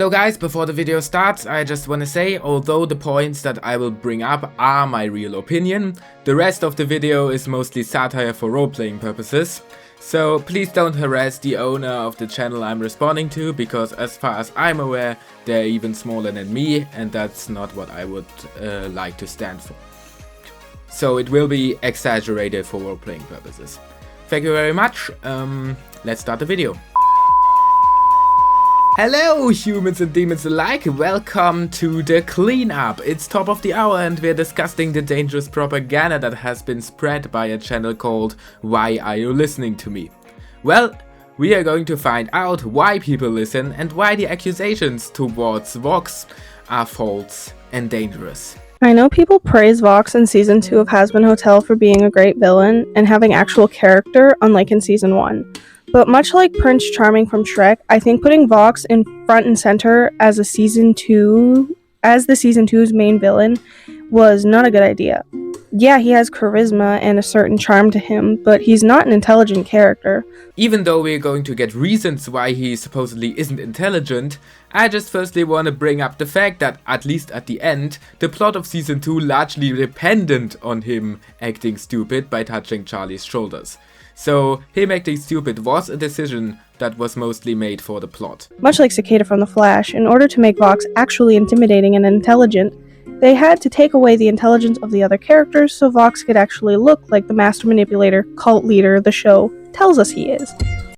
So guys, before the video starts, I just want to say, although the points that I will bring up are my real opinion, the rest of the video is mostly satire for role-playing purposes. So please don't harass the owner of the channel I'm responding to, because as far as I'm aware, they're even smaller than me, and that's not what I would like to stand for. So it will be exaggerated for role-playing purposes. Thank you very much. Let's start the video. Hello humans and demons alike, welcome to the cleanup. It's top of the hour and we're discussing the dangerous propaganda that has been spread by a channel called Why Are You Listening to Me? Well, we are going to find out why people listen and why the accusations towards Vox are false and dangerous. I know people praise Vox in Season 2 of Hazbin Hotel for being a great villain and having actual character, unlike in Season 1. But much like Prince Charming from Shrek, I think putting Vox in front and center as the Season 2's main villain was not a good idea. Yeah, he has charisma and a certain charm to him, but he's not an intelligent character. Even though we're going to get reasons why he supposedly isn't intelligent, I just firstly want to bring up the fact that, at least at the end, the plot of Season 2 largely depended on him acting stupid by touching Charlie's shoulders. So, him acting stupid was a decision that was mostly made for the plot. Much like Cicada from The Flash, in order to make Vox actually intimidating and intelligent, they had to take away the intelligence of the other characters so Vox could actually look like the master manipulator, cult leader the show tells us he is.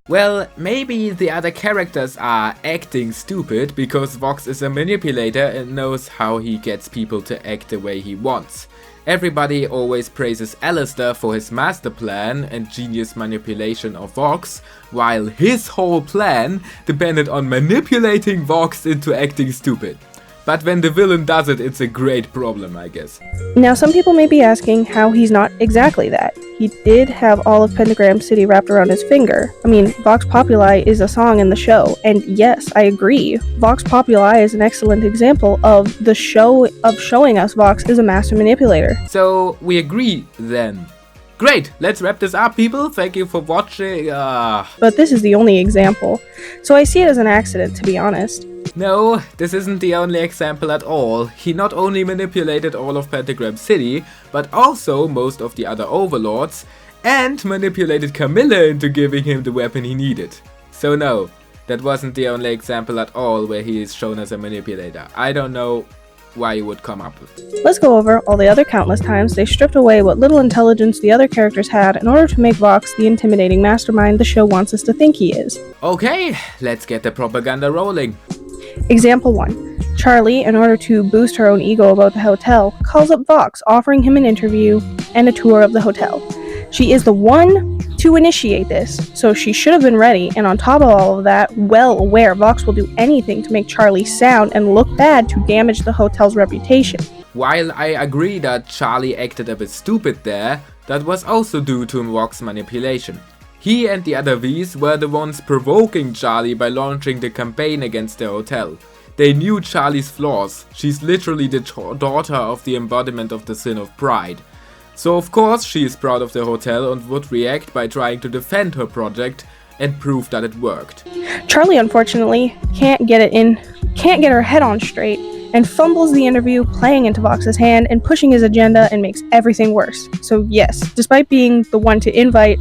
Well, maybe the other characters are acting stupid because Vox is a manipulator and knows how he gets people to act the way he wants. Everybody always praises Alistair for his master plan and genius manipulation of Vox, while his whole plan depended on manipulating Vox into acting stupid. But when the villain does it, it's a great problem, I guess. Now, some people may be asking how he's not exactly that. He did have all of Pentagram City wrapped around his finger. I mean, Vox Populi is a song in the show, and yes, I agree. Vox Populi is an excellent example of the show of showing us Vox is a master manipulator. So, we agree then. Great, let's wrap this up, people. Thank you for watching. But this is the only example, so I see it as an accident, to be honest. No, this isn't the only example at all. He not only manipulated all of Pentagram City, but also most of the other overlords, and manipulated Camilla into giving him the weapon he needed. So no, that wasn't the only example at all where he is shown as a manipulator. I don't know why you would come up with. Let's go over all the other countless times they stripped away what little intelligence the other characters had in order to make Vox the intimidating mastermind the show wants us to think he is. Okay, let's get the propaganda rolling. Example 1. Charlie, in order to boost her own ego about the hotel, calls up Vox, offering him an interview and a tour of the hotel. She is the one to initiate this, so she should have been ready, and on top of all of that, well aware Vox will do anything to make Charlie sound and look bad to damage the hotel's reputation. While I agree that Charlie acted a bit stupid there, that was also due to Vox manipulation. He and the other Vs were the ones provoking Charlie by launching the campaign against the hotel. They knew Charlie's flaws. She's literally the daughter of the embodiment of the sin of pride. So of course she is proud of the hotel and would react by trying to defend her project and prove that it worked. Charlie unfortunately can't get her head on straight and fumbles the interview, playing into Vox's hand and pushing his agenda, and makes everything worse. So yes, despite being the one to invite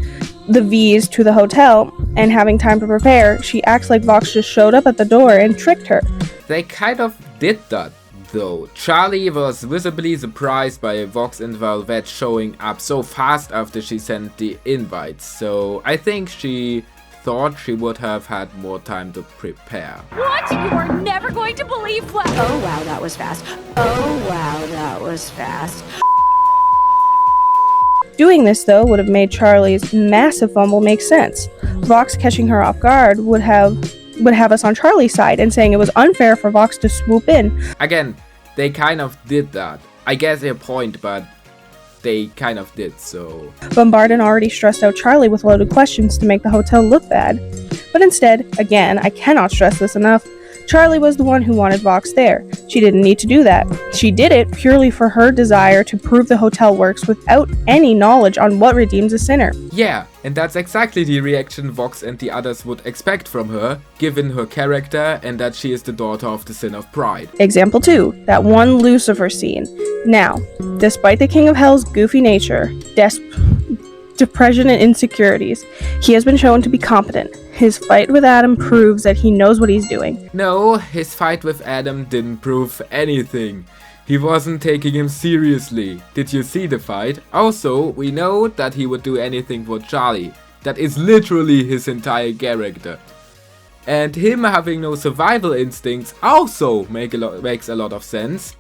the V's to the hotel and having time to prepare, she acts like Vox just showed up at the door and tricked her. They kind of did that though. Charlie was visibly surprised by Vox and Velvet showing up so fast after she sent the invites, so I think she thought she would have had more time to prepare. What? You are never going to believe what? Oh wow, that was fast. Oh wow, that was fast. Doing this, though, would have made Charlie's massive fumble make sense. Vox catching her off guard would have us on Charlie's side and saying it was unfair for Vox to swoop in. Again, they kind of did that. I guess their point, but they kind of did, so. Bombardin already stressed out Charlie with loaded questions to make the hotel look bad. But instead, again, I cannot stress this enough, Charlie was the one who wanted Vox there. She didn't need to do that. She did it purely for her desire to prove the hotel works without any knowledge on what redeems a sinner. Yeah, And that's exactly the reaction Vox and the others would expect from her, given her character and that she is the daughter of the sin of pride. Example 2, that one Lucifer scene. Now, despite the King of Hell's goofy nature, depression and insecurities, he has been shown to be competent. His fight with Adam proves that he knows what he's doing. No, his fight with Adam didn't prove anything. He wasn't taking him seriously. Did you see the fight? Also, we know that he would do anything for Charlie. That is literally his entire character. And him having no survival instincts also makes a lot of sense,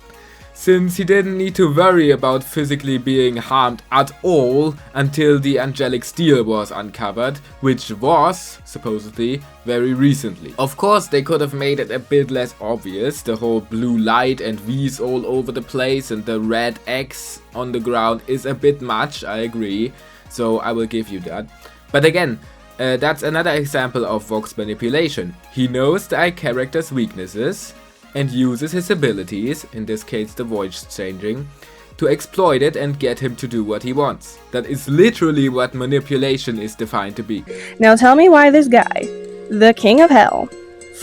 since he didn't need to worry about physically being harmed at all until the angelic steel was uncovered, which was, supposedly, very recently. Of course, they could have made it a bit less obvious, the whole blue light and V's all over the place and the red X on the ground is a bit much, I agree, so I will give you that. But again, that's another example of Vox manipulation. He knows the character's weaknesses and uses his abilities, in this case the voice changing, to exploit it and get him to do what he wants. That is literally what manipulation is defined to be. Now tell me why this guy, the King of Hell,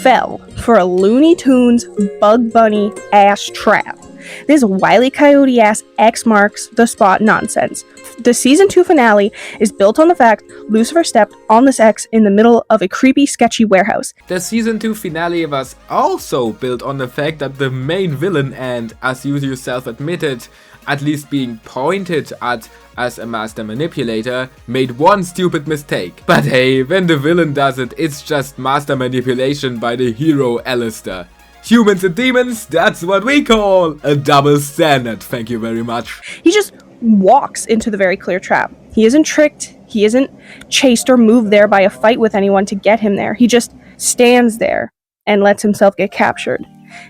fell for a Looney Tunes Bug Bunny ass trap. This Wile E. Coyote ass X marks the spot nonsense. The season 2 finale is built on the fact Lucifer stepped on this X in the middle of a creepy, sketchy warehouse. The season 2 finale was also built on the fact that the main villain, and as you yourself admitted, at least being pointed at as a master manipulator, made one stupid mistake. But hey, when the villain does it, it's just master manipulation by the hero Alistair. Humans and demons, that's what we call a double standard, thank you very much. He just walks into the very clear trap. He isn't tricked, he isn't chased or moved there by a fight with anyone to get him there. He just stands there and lets himself get captured.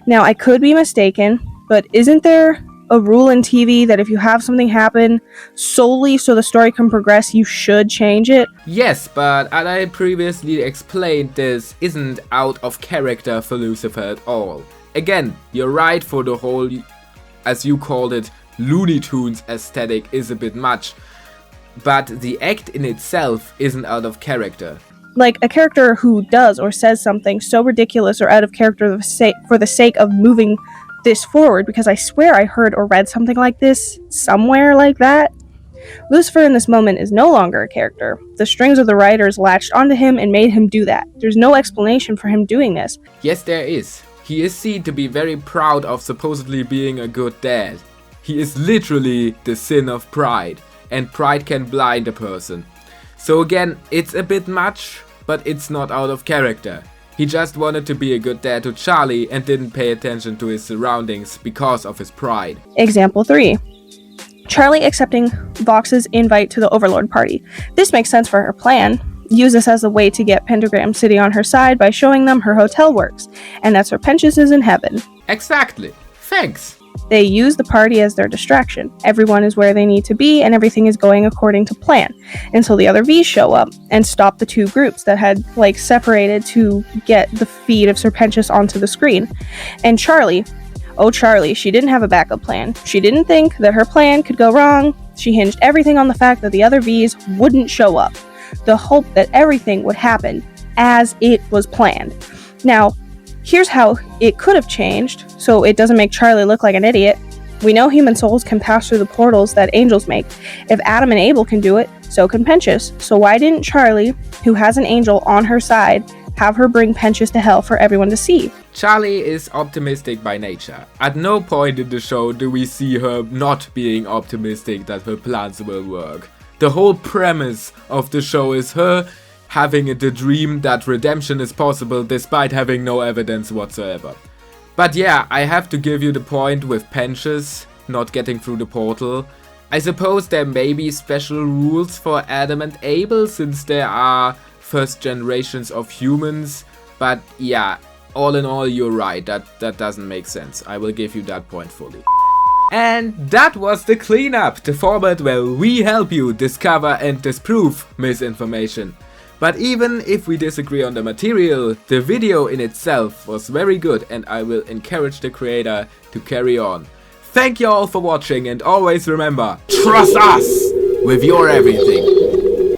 Now, I could be mistaken, but isn't there a rule in TV that if you have something happen solely so the story can progress, you should change it? Yes, but as I previously explained, this isn't out of character for Lucifer at all. Again, you're right, for the whole, as you called it, Looney Tunes aesthetic is a bit much, but the act in itself isn't out of character. Like a character who does or says something so ridiculous or out of character for the sake of moving this forward, because I swear I heard or read something like this somewhere like that. Lucifer in this moment is no longer a character. The strings of the writers latched onto him and made him do that. There's no explanation for him doing this. Yes, there is. He is seen to be very proud of supposedly being a good dad. He is literally the sin of pride, and pride can blind a person. So again, it's a bit much, but it's not out of character. He just wanted to be a good dad to Charlie and didn't pay attention to his surroundings because of his pride. Example 3. Charlie accepting Vox's invite to the Overlord party. This makes sense for her plan. Use this as a way to get Pentagram City on her side by showing them her hotel works, and that Sir Pentious is in heaven. Exactly. Thanks. They use the party as their distraction. Everyone is where they need to be and everything is going according to plan, until the other V's show up and stop the two groups that had separated to get the feed of Sir Pentious onto the screen. And Charlie, oh Charlie, she didn't have a backup plan. She didn't think that her plan could go wrong. She hinged everything on the fact that the other V's wouldn't show up. The hope that everything would happen as it was planned. Now, here's how it could have changed, so it doesn't make Charlie look like an idiot. We know human souls can pass through the portals that angels make. If Adam and Abel can do it, so can Pentious. So why didn't Charlie, who has an angel on her side, have her bring Pentious to hell for everyone to see? Charlie is optimistic by nature. At no point in the show do we see her not being optimistic that her plans will work. The whole premise of the show is her having the dream that redemption is possible despite having no evidence whatsoever. But yeah, I have to give you the point with Pentious not getting through the portal. I suppose there may be special rules for Adam and Abel since there are first generations of humans, but yeah, all in all you're right, that doesn't make sense. I will give you that point fully. And that was the cleanup, the format where we help you discover and disprove misinformation. But even if we disagree on the material, the video in itself was very good and I will encourage the creator to carry on. Thank you all for watching and always remember, trust us with your everything.